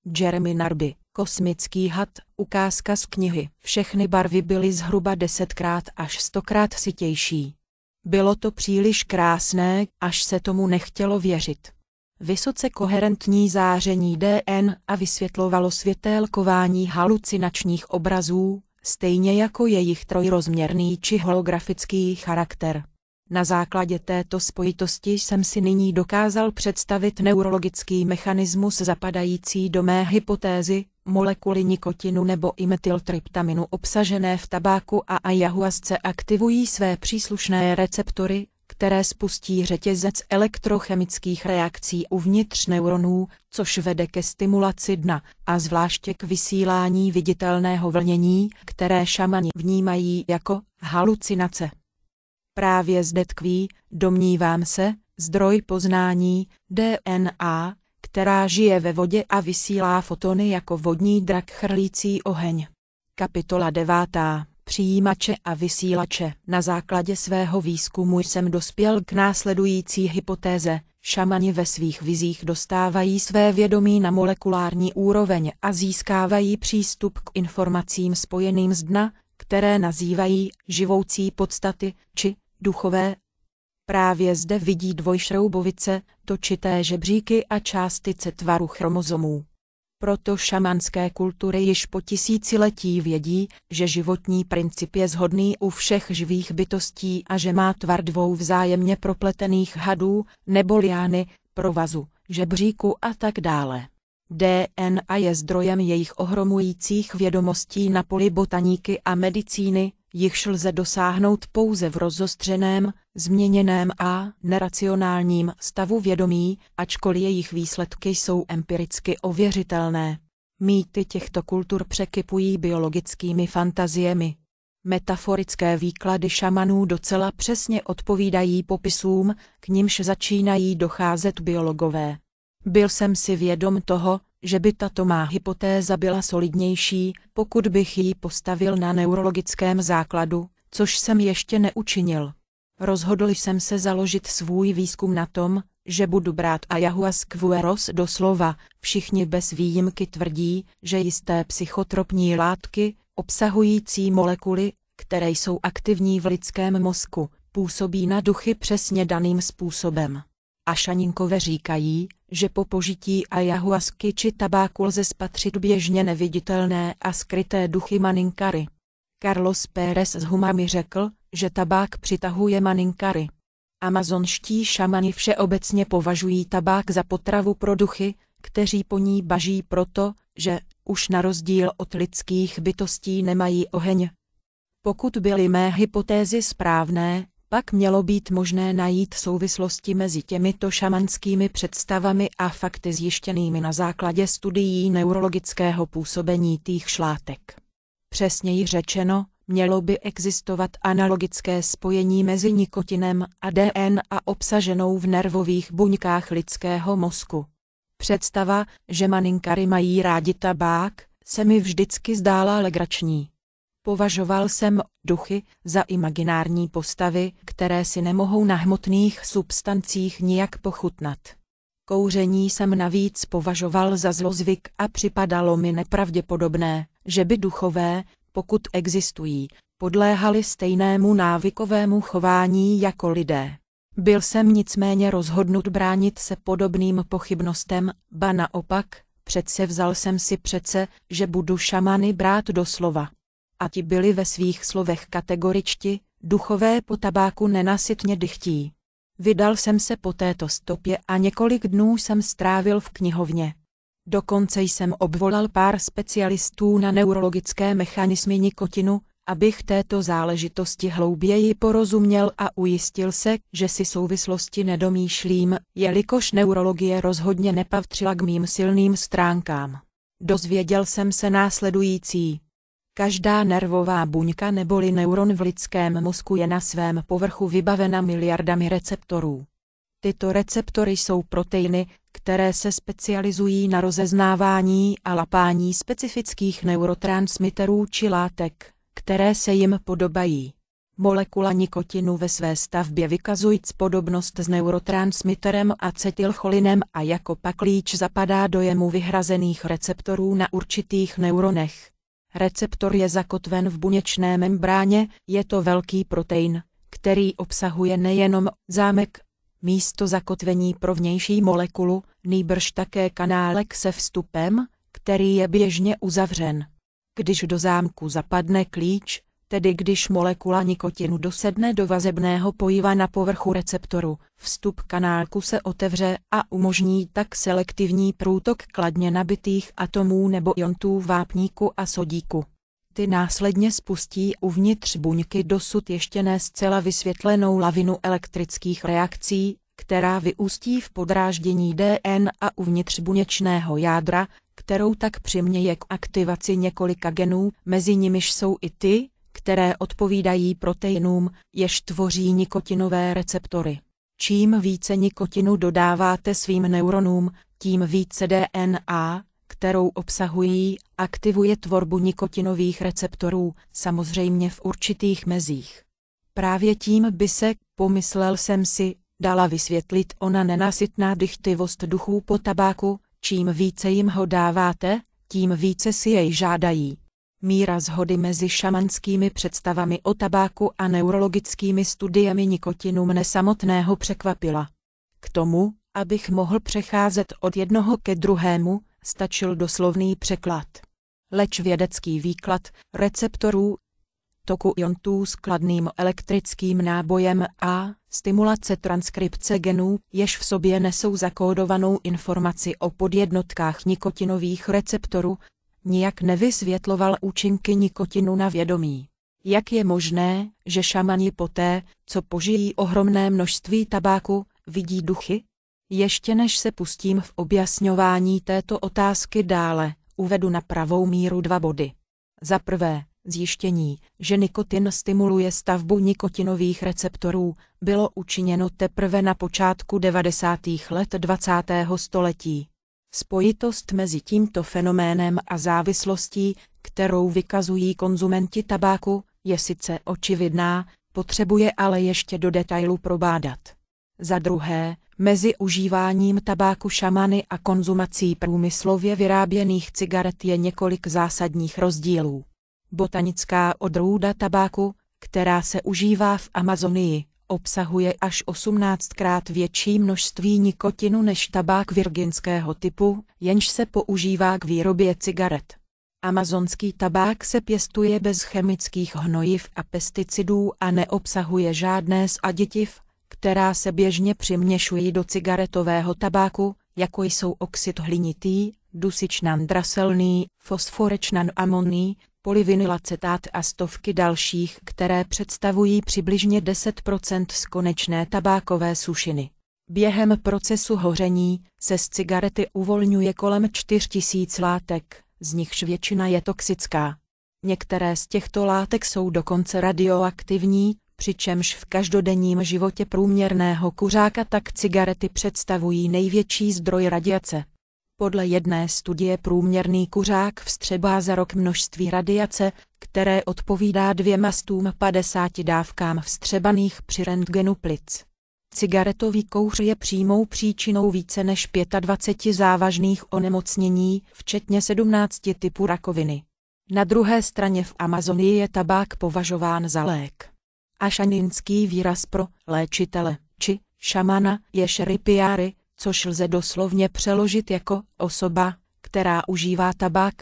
Jeremy Narby, Kosmický had, ukázka z knihy. Všechny barvy byly zhruba 10krát až 100krát sytější. Bylo to příliš krásné, až se tomu nechtělo věřit. Vysoce koherentní záření DN a vysvětlovalo světélkování halucinačních obrazů, stejně jako jejich trojrozměrný či holografický charakter. Na základě této spojitosti jsem si nyní dokázal představit neurologický mechanismus zapadající do mé hypotézy, molekuly nikotinu nebo imetyltryptaminu obsažené v tabáku a ayahuasce aktivují své příslušné receptory, které spustí řetězec elektrochemických reakcí uvnitř neuronů, což vede ke stimulaci dna a zvláště k vysílání viditelného vlnění, které šamani vnímají jako halucinace. Právě zde tkví, domnívám se, zdroj poznání, DNA, která žije ve vodě a vysílá fotony jako vodní drak chrlící oheň. Kapitola 9. Přijímače a vysílače. Na základě svého výzkumu jsem dospěl k následující hypotéze. Šamani ve svých vizích dostávají své vědomí na molekulární úroveň a získávají přístup k informacím spojeným z dna, které nazývají živoucí podstaty, či duchové. Právě zde vidí dvojšroubovice, točité žebříky a částice tvaru chromozomů. Proto šamanské kultury již po tisíciletí vědí, že životní princip je shodný u všech živých bytostí a že má tvar dvou vzájemně propletených hadů, nebo liány, provazu, žebříku a tak dále. DNA je zdrojem jejich ohromujících vědomostí na poli botaniky a medicíny, jichž lze dosáhnout pouze v rozostřeném, změněném a neracionálním stavu vědomí, ačkoliv jejich výsledky jsou empiricky ověřitelné. Mýty těchto kultur překypují biologickými fantaziemi. Metaforické výklady šamanů docela přesně odpovídají popisům, k nimž začínají docházet biologové. Byl jsem si vědom toho, že by tato má hypotéza byla solidnější, pokud bych ji postavil na neurologickém základu, což jsem ještě neučinil. Rozhodl jsem se založit svůj výzkum na tom, že budu brát ayahuascu doslova. Všichni bez výjimky tvrdí, že jisté psychotropní látky, obsahující molekuly, které jsou aktivní v lidském mozku, působí na duchy přesně daným způsobem. A šaninkové říkají, že po požití ayahuasky či tabáku lze spatřit běžně neviditelné a skryté duchy maninkary. Carlos Pérez z Huma mi řekl, že tabák přitahuje maninkary. Amazonští šamani všeobecně považují tabák za potravu pro duchy, kteří po ní baží proto, že, už na rozdíl od lidských bytostí nemají oheň. Pokud byly mé hypotézy správné, pak mělo být možné najít souvislosti mezi těmito šamanskými představami a fakty zjištěnými na základě studií neurologického působení týchž látek. Přesněji řečeno, mělo by existovat analogické spojení mezi nikotinem a DNA obsaženou v nervových buňkách lidského mozku. Představa, že maninkary mají rádi tabák, se mi vždycky zdála legrační. Považoval jsem duchy za imaginární postavy, které si nemohou na hmotných substancích nijak pochutnat. Kouření jsem navíc považoval za zlozvyk a připadalo mi nepravděpodobné, že by duchové, pokud existují, podléhali stejnému návykovému chování jako lidé. Byl jsem nicméně rozhodnut bránit se podobným pochybnostem, ba naopak, předsevzal jsem si že budu šamany brát doslova. A ti byli ve svých slovech kategoričti, duchové po tabáku nenasytně dychtí. Vydal jsem se po této stopě a několik dnů jsem strávil v knihovně. Dokonce jsem obvolal pár specialistů na neurologické mechanismy nikotinu, abych této záležitosti hlouběji porozuměl a ujistil se, že si souvislosti nedomýšlím, jelikož neurologie rozhodně nepatřila k mým silným stránkám. Dozvěděl jsem se následující. Každá nervová buňka neboli neuron v lidském mozku je na svém povrchu vybavena miliardami receptorů. Tyto receptory jsou proteiny, které se specializují na rozeznávání a lapání specifických neurotransmiterů či látek, které se jim podobají. Molekula nikotinu ve své stavbě vykazujíc podobnost s neurotransmiterem acetylcholinem a jako paklíč zapadá do jemu vyhrazených receptorů na určitých neuronech. Receptor je zakotven v buněčné membráně, je to velký protein, který obsahuje nejenom zámek, místo zakotvení pro vnější molekulu, nýbrž také kanálek se vstupem, který je běžně uzavřen. Když do zámku zapadne klíč, tedy když molekula nikotinu dosedne do vazebného pojiva na povrchu receptoru, vstup kanálku se otevře a umožní tak selektivní průtok kladně nabitých atomů nebo iontů vápníku a sodíku. Ty následně spustí uvnitř buňky dosud ještě ne zcela vysvětlenou lavinu elektrických reakcí, která vyústí v podráždění DNA uvnitř buněčného jádra, kterou tak přiměje k aktivaci několika genů, mezi nimiž jsou i ty, které odpovídají proteinům, jež tvoří nikotinové receptory. Čím více nikotinu dodáváte svým neuronům, tím více DNA, kterou obsahují, aktivuje tvorbu nikotinových receptorů, samozřejmě v určitých mezích. Právě tím by se, pomyslel jsem si, dala vysvětlit ona nenasytná dychtivost duchů po tabáku, čím více jim ho dáváte, tím více si jej žádají. Míra shody mezi šamanskými představami o tabáku a neurologickými studiemi nikotinu mne samotného překvapila. K tomu, abych mohl přecházet od jednoho ke druhému, stačil doslovný překlad. Leč vědecký výklad receptorů, toku iontů s kladným elektrickým nábojem a stimulace transkripce genů, jež v sobě nesou zakódovanou informaci o podjednotkách nikotinových receptorů, nijak nevysvětloval účinky nikotinu na vědomí. Jak je možné, že šamani poté, co požijí ohromné množství tabáku, vidí duchy? Ještě než se pustím v objasňování této otázky dále, uvedu na pravou míru 2 body. Za prvé, zjištění, že nikotin stimuluje stavbu nikotinových receptorů, bylo učiněno teprve na počátku 90. let 20. století. Spojitost mezi tímto fenoménem a závislostí, kterou vykazují konzumenti tabáku, je sice očividná, potřebuje ale ještě do detailu probádat. Za druhé, mezi užíváním tabáku šamany a konzumací průmyslově vyráběných cigaret je několik zásadních rozdílů. Botanická odrůda tabáku, která se užívá v Amazonii, obsahuje až 18krát větší množství nikotinu než tabák virginského typu, jenž se používá k výrobě cigaret. Amazonský tabák se pěstuje bez chemických hnojiv a pesticidů a neobsahuje žádné z aditiv, která se běžně přiměšují do cigaretového tabáku, jako jsou oxid hlinitý, dusičnan draselný, fosforečnan amonný, polyvinylacetát a stovky dalších, které představují přibližně 10% z konečné tabákové sušiny. Během procesu hoření se z cigarety uvolňuje kolem 4000 látek, z nichž většina je toxická. Některé z těchto látek jsou dokonce radioaktivní, přičemž v každodenním životě průměrného kuřáka tak cigarety představují největší zdroj radiace. Podle jedné studie průměrný kuřák vstřebá za rok množství radiace, které odpovídá 250 dávkám vstřebaných při rentgenu plic. Cigaretový kouř je přímou příčinou více než 25 závažných onemocnění, včetně 17 typů rakoviny. Na druhé straně v Amazonii je tabák považován za lék. Ašaninský výraz pro léčitele či šamana je šeripiáry, což lze doslovně přeložit jako osoba, která užívá tabák.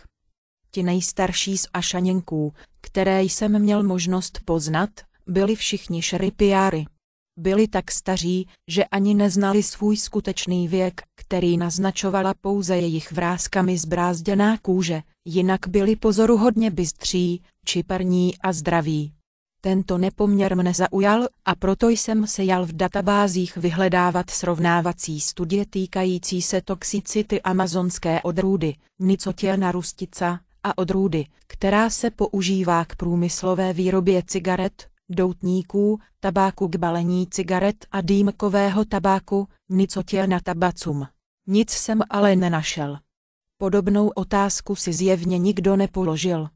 Ti nejstarší z ašaněnků, které jsem měl možnost poznat, byli všichni šeripiáry. Byli tak staří, že ani neznali svůj skutečný věk, který naznačovala pouze jejich vrázkami zbrázděná kůže, jinak byli pozoruhodně bystří, čiperní a zdraví. Tento nepoměr mne zaujal a proto jsem se jal v databázích vyhledávat srovnávací studie týkající se toxicity amazonské odrůdy, Nicotiana rustica, a odrůdy, která se používá k průmyslové výrobě cigaret, doutníků, tabáku k balení cigaret a dýmkového tabáku, Nicotiana tabacum. Nic jsem ale nenašel. Podobnou otázku si zjevně nikdo nepoložil.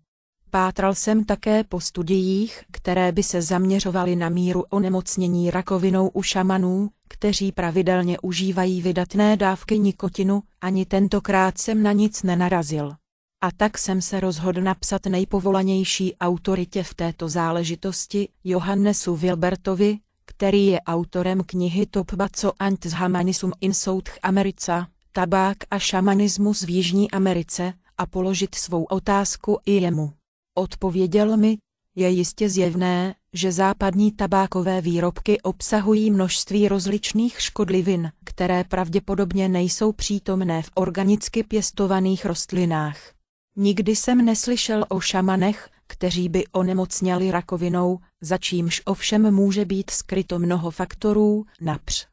Pátral jsem také po studiích, které by se zaměřovaly na míru onemocnění rakovinou u šamanů, kteří pravidelně užívají vydatné dávky nikotinu, ani tentokrát jsem na nic nenarazil. A tak jsem se rozhodl napsat nejpovolanější autoritě v této záležitosti, Johannesu Wilbertovi, který je autorem knihy Tobacco and Shamanism in South America, Tabák a šamanismus v Jižní Americe, a položit svou otázku i jemu. Odpověděl mi: je jistě zjevné, že západní tabákové výrobky obsahují množství rozličných škodlivin, které pravděpodobně nejsou přítomné v organicky pěstovaných rostlinách. Nikdy jsem neslyšel o šamanech, kteří by onemocněli rakovinou, za čímž ovšem může být skryto mnoho faktorů, např.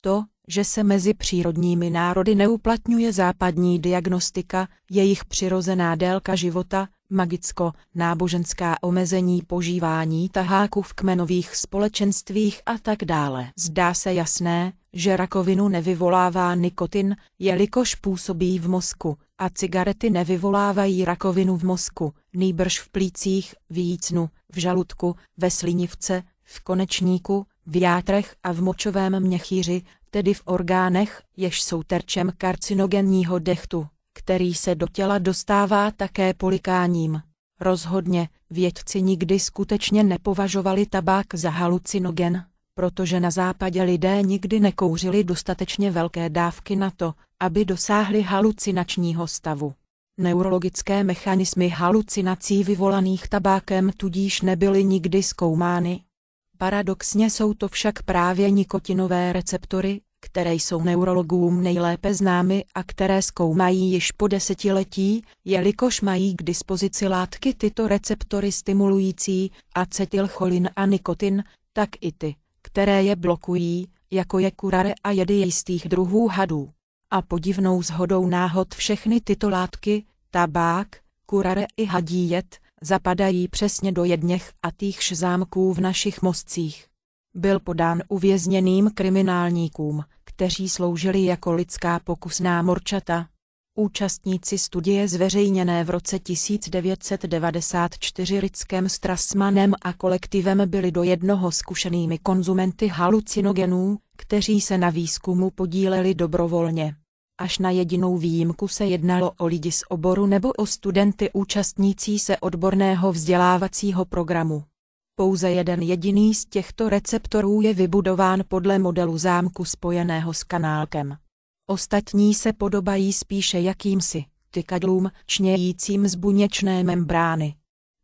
To, že se mezi přírodními národy neuplatňuje západní diagnostika, jejich přirozená délka života, magicko-náboženská omezení požívání taháku v kmenových společenstvích a tak dále. Zdá se jasné, že rakovinu nevyvolává nikotin, jelikož působí v mozku, a cigarety nevyvolávají rakovinu v mozku, nýbrž v plících, v jícnu, v žaludku, ve slinivce, v konečníku, v játrech a v močovém měchýři, tedy v orgánech, jež jsou terčem karcinogenního dechtu, který se do těla dostává také polikáním. Rozhodně, vědci nikdy skutečně nepovažovali tabák za halucinogen, protože na západě lidé nikdy nekouřili dostatečně velké dávky na to, aby dosáhli halucinačního stavu. Neurologické mechanismy halucinací vyvolaných tabákem tudíž nebyly nikdy zkoumány. Paradoxně jsou to však právě nikotinové receptory, které jsou neurologům nejlépe známy a které zkoumají již po desetiletí, jelikož mají k dispozici látky tyto receptory stimulující, acetylcholin a nikotin, tak i ty, které je blokují, jako je kurare a jedy jistých druhů hadů. A podivnou shodou náhod všechny tyto látky, tabák, kurare i hadí jed, zapadají přesně do jedněch a týchž zámků v našich mozcích. Byl podán uvězněným kriminálníkům, kteří sloužili jako lidská pokusná morčata. Účastníci studie zveřejněné v roce 1994 Rickem Strassmanem a kolektivem byli do jednoho zkušenými konzumenty halucinogenů, kteří se na výzkumu podíleli dobrovolně. Až na jedinou výjimku se jednalo o lidi z oboru nebo o studenty účastnící se odborného vzdělávacího programu. Pouze jeden jediný z těchto receptorů je vybudován podle modelu zámku spojeného s kanálkem. Ostatní se podobají spíše jakýmsi tykadlům čnějícím z buněčné membrány.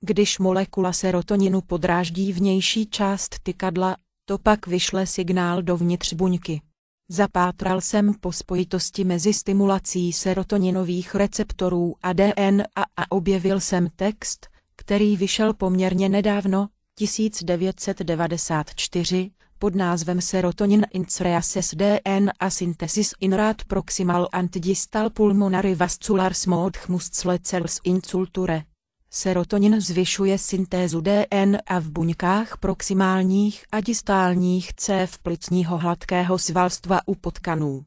Když molekula serotoninu podráždí vnější část tykadla, to pak vyšle signál dovnitř buňky. Zapátral jsem po spojitosti mezi stimulací serotoninových receptorů a DNA a objevil jsem text, který vyšel poměrně nedávno, 1994, pod názvem Serotonin in Cereases DNA Synthesis in Rad Proximal and Distal Pulmonary Vascular Smooth Muscle Cells in Culture. Serotonin zvyšuje syntézu DNA v buňkách proximálních a distálních cév plicního hladkého svalstva u potkanů.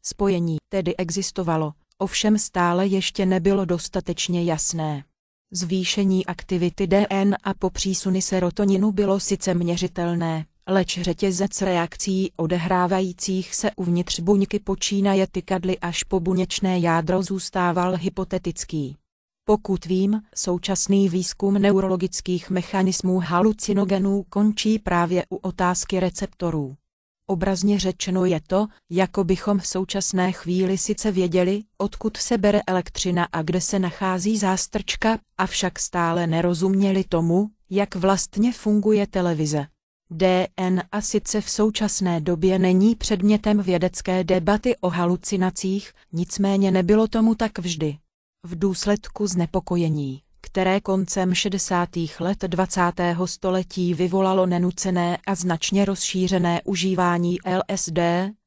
Spojení tedy existovalo, ovšem stále ještě nebylo dostatečně jasné. Zvýšení aktivity DNA po přísuny serotoninu bylo sice měřitelné, leč řetězec reakcí odehrávajících se uvnitř buňky počínaje tykadly až po buněčné jádro zůstával hypotetický. Pokud vím, současný výzkum neurologických mechanismů halucinogenů končí právě u otázky receptorů. Obrazně řečeno je to, jako bychom v současné chvíli sice věděli, odkud se bere elektřina a kde se nachází zástrčka, avšak stále nerozuměli tomu, jak vlastně funguje televize. DNA sice v současné době není předmětem vědecké debaty o halucinacích, nicméně nebylo tomu tak vždy. V důsledku znepokojení, které koncem 60. let 20. století vyvolalo nenucené a značně rozšířené užívání LSD,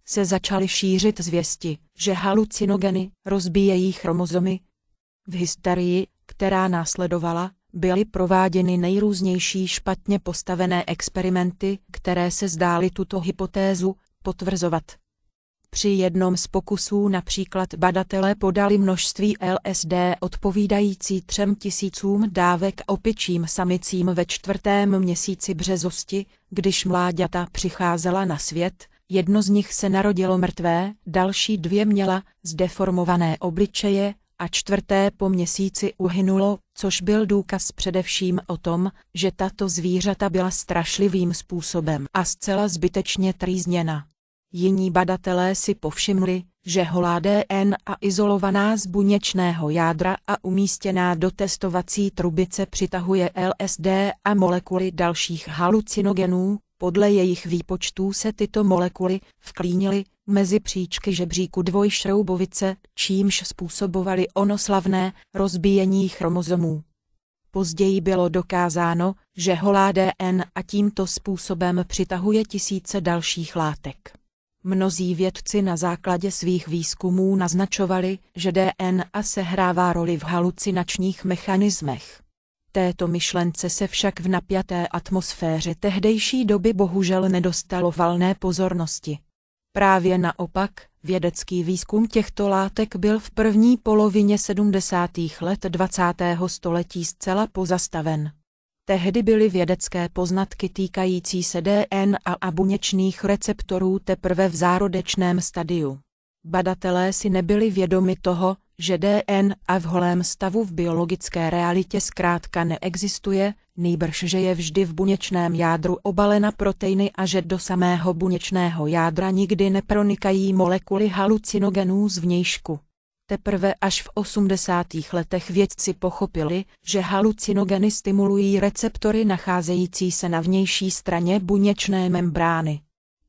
se začaly šířit zvěsti, že halucinogeny rozbíjejí chromozomy. V hysterii, která následovala, byly prováděny nejrůznější špatně postavené experimenty, které se zdály tuto hypotézu potvrzovat. Při jednom z pokusů například badatelé podali množství LSD odpovídající 3000 dávek opičím samicím ve 4. měsíci březosti, když mláďata přicházela na svět. Jedno z nich se narodilo mrtvé, další 2 měla zdeformované obličeje a 4. po měsíci uhynulo, což byl důkaz především o tom, že tato zvířata byla strašlivým způsobem a zcela zbytečně trýzněna. Jiní badatelé si povšimli, že holá DNA izolovaná z buněčného jádra a umístěná do testovací trubice přitahuje LSD a molekuly dalších halucinogenů. Podle jejich výpočtů se tyto molekuly vklínily mezi příčky žebříku dvojšroubovice, čímž způsobovaly ono slavné rozbíjení chromozomů. Později bylo dokázáno, že holá DNA tímto způsobem přitahuje tisíce dalších látek. Mnozí vědci na základě svých výzkumů naznačovali, že DNA sehrává roli v halucinačních mechanismech. Této myšlence se však v napjaté atmosféře tehdejší doby bohužel nedostalo valné pozornosti. Právě naopak, vědecký výzkum těchto látek byl v první polovině 70. let 20. století zcela pozastaven. Tehdy byly vědecké poznatky týkající se DNA a buněčných receptorů teprve v zárodečném stadiu. Badatelé si nebyli vědomi toho, že DNA v holém stavu v biologické realitě zkrátka neexistuje, nýbrž že je vždy v buněčném jádru obalena proteiny a že do samého buněčného jádra nikdy nepronikají molekuly halucinogenů zvnějšku. Teprve až v 80. letech vědci pochopili, že halucinogeny stimulují receptory nacházející se na vnější straně buněčné membrány.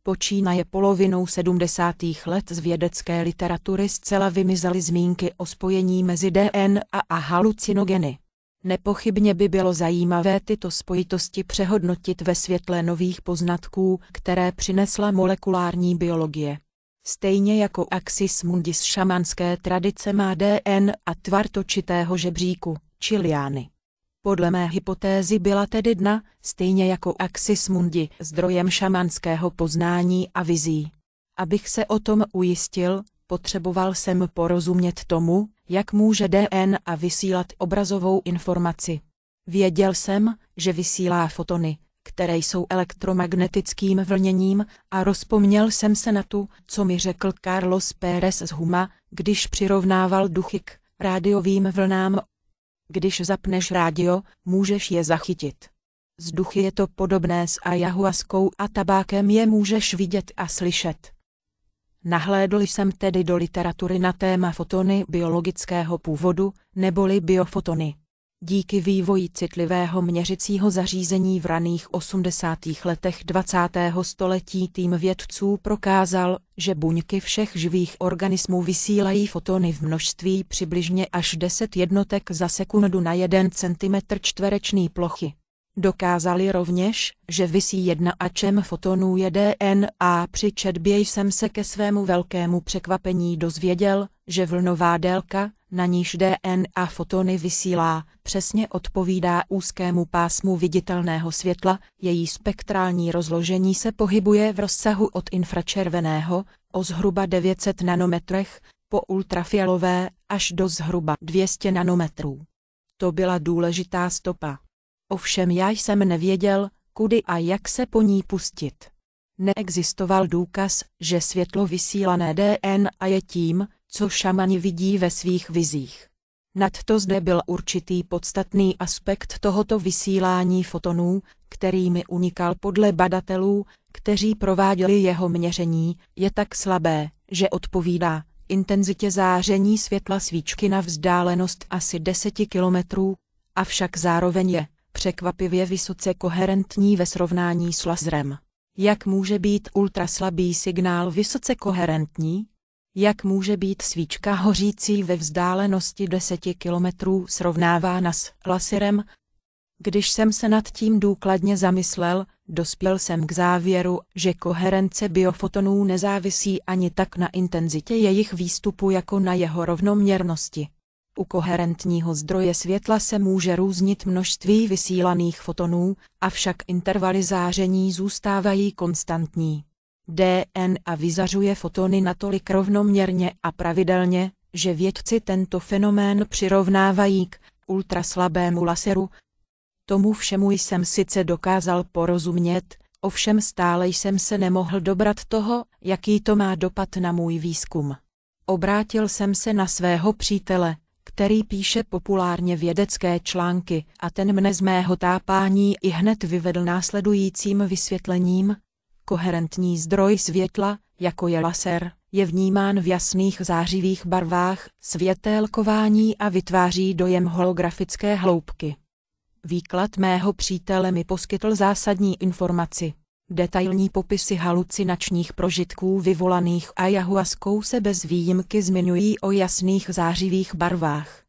Počínaje polovinou 70. let z vědecké literatury zcela vymizely zmínky o spojení mezi DNA a halucinogeny. Nepochybně by bylo zajímavé tyto spojitosti přehodnotit ve světle nových poznatků, které přinesla molekulární biologie. Stejně jako axis mundi z šamanské tradice má DNA a tvar točitého žebříku, či liány. Podle mé hypotézy byla tedy dna, stejně jako axis mundi, zdrojem šamanského poznání a vizí. Abych se o tom ujistil, potřeboval jsem porozumět tomu, jak může DNA vysílat obrazovou informaci. Věděl jsem, že vysílá fotony, které jsou elektromagnetickým vlněním, a rozpomněl jsem se na to, co mi řekl Carlos Pérez z Huma, když přirovnával duchy k rádiovým vlnám. Když zapneš rádio, můžeš je zachytit. Z duchy je to podobné s ayahuaskou a tabákem je můžeš vidět a slyšet. Nahlédl jsem tedy do literatury na téma fotony biologického původu, neboli biofotony. Díky vývoji citlivého měřicího zařízení v raných 80. letech 20. století tým vědců prokázal, že buňky všech živých organismů vysílají fotony v množství přibližně až 10 jednotek za sekundu na 1 cm čtverečný plochy. Dokázali rovněž, že visí 1 atm fotonů je DNA. Při četbě jsem se ke svému velkému překvapení dozvěděl, že vlnová délka, na níž DNA fotony vysílá, přesně odpovídá úzkému pásmu viditelného světla, její spektrální rozložení se pohybuje v rozsahu od infračerveného, o zhruba 900 nanometrech, po ultrafialové, až do zhruba 200 nanometrů. To byla důležitá stopa. Ovšem já jsem nevěděl, kudy a jak se po ní pustit. Neexistoval důkaz, že světlo vysílané DNA je tím, co šamani vidí ve svých vizích. Nadto zde byl určitý podstatný aspekt tohoto vysílání fotonů, který mi unikal podle badatelů, kteří prováděli jeho měření, je tak slabé, že odpovídá intenzitě záření světla svíčky na vzdálenost asi 10 kilometrů, avšak zároveň je překvapivě vysoce koherentní ve srovnání s laserem. Jak může být ultraslabý signál vysoce koherentní? Jak může být svíčka hořící ve vzdálenosti 10 kilometrů srovnávána s laserem? Když jsem se nad tím důkladně zamyslel, dospěl jsem k závěru, že koherence biofotonů nezávisí ani tak na intenzitě jejich výstupu jako na jeho rovnoměrnosti. U koherentního zdroje světla se může různit množství vysílaných fotonů, avšak intervaly záření zůstávají konstantní. DNA vyzařuje fotony natolik rovnoměrně a pravidelně, že vědci tento fenomén přirovnávají k ultraslabému laseru. Tomu všemu jsem sice dokázal porozumět, ovšem stále jsem se nemohl dobrat toho, jaký to má dopad na můj výzkum. Obrátil jsem se na svého přítele, který píše populárně vědecké články, a ten mne z mého tápání ihned vyvedl následujícím vysvětlením. Koherentní zdroj světla, jako je laser, je vnímán v jasných zářivých barvách, světélkování a vytváří dojem holografické hloubky. Výklad mého přítele mi poskytl zásadní informaci. Detailní popisy halucinačních prožitků vyvolaných ayahuaskou se bez výjimky zmiňují o jasných zářivých barvách.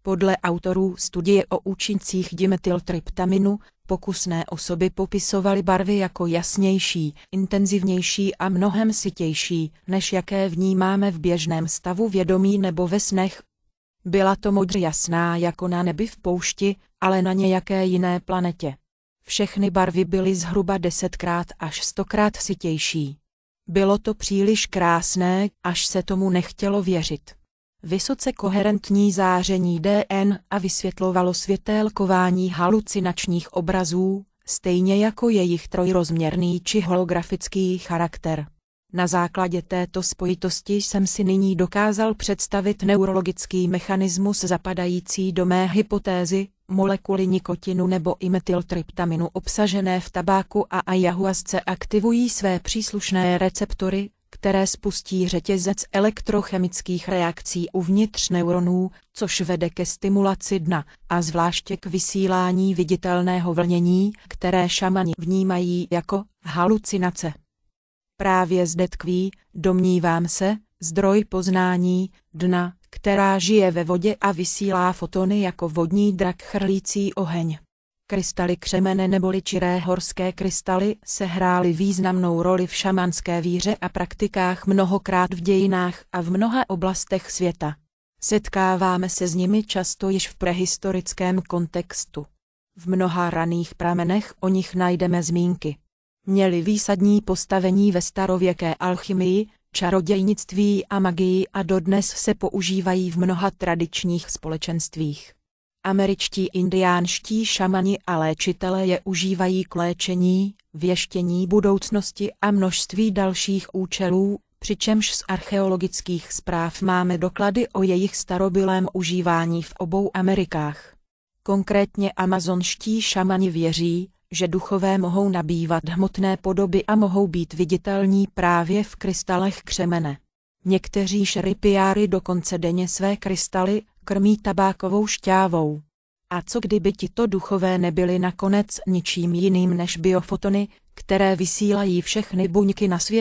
Podle autorů studie o účincích dimethyltryptaminu, pokusné osoby popisovaly barvy jako jasnější, intenzivnější a mnohem sytější, než jaké vnímáme v běžném stavu vědomí nebo ve snech. Byla to modře jasná jako na nebi v poušti, ale na nějaké jiné planetě. Všechny barvy byly zhruba 10krát až 100krát sytější. Bylo to příliš krásné, až se tomu nechtělo věřit. Vysoce koherentní záření DNA vysvětlovalo světélkování halucinačních obrazů, stejně jako jejich trojrozměrný či holografický charakter. Na základě této spojitosti jsem si nyní dokázal představit neurologický mechanismus zapadající do mé hypotézy. Molekuly nikotinu nebo imetyltryptaminu obsažené v tabáku a ayahuasce aktivují své příslušné receptory, které spustí řetězec elektrochemických reakcí uvnitř neuronů, což vede ke stimulaci dna a zvláště k vysílání viditelného vlnění, které šamani vnímají jako halucinace. Právě zde tkví, domnívám se, zdroj poznání dna, která žije ve vodě a vysílá fotony jako vodní drak chrlící oheň. Krystaly křemene neboli čiré horské krystaly sehrály významnou roli v šamanské víře a praktikách mnohokrát v dějinách a v mnoha oblastech světa. Setkáváme se s nimi často již v prehistorickém kontextu. V mnoha raných pramenech o nich najdeme zmínky. Měli výsadní postavení ve starověké alchymii, čarodějnictví a magii a dodnes se používají v mnoha tradičních společenstvích. Američtí indiánští šamani a léčitelé je užívají k léčení, věštění budoucnosti a množství dalších účelů, přičemž z archeologických zpráv máme doklady o jejich starobylém užívání v obou Amerikách. Konkrétně amazonští šamani věří, že duchové mohou nabývat hmotné podoby a mohou být viditelní právě v krystalech křemene. Někteří šeripiári dokonce denně své krystaly krmí tabákovou šťávou. A co kdyby tito duchové nebyli nakonec ničím jiným než biofotony, které vysílají všechny buňky na světě?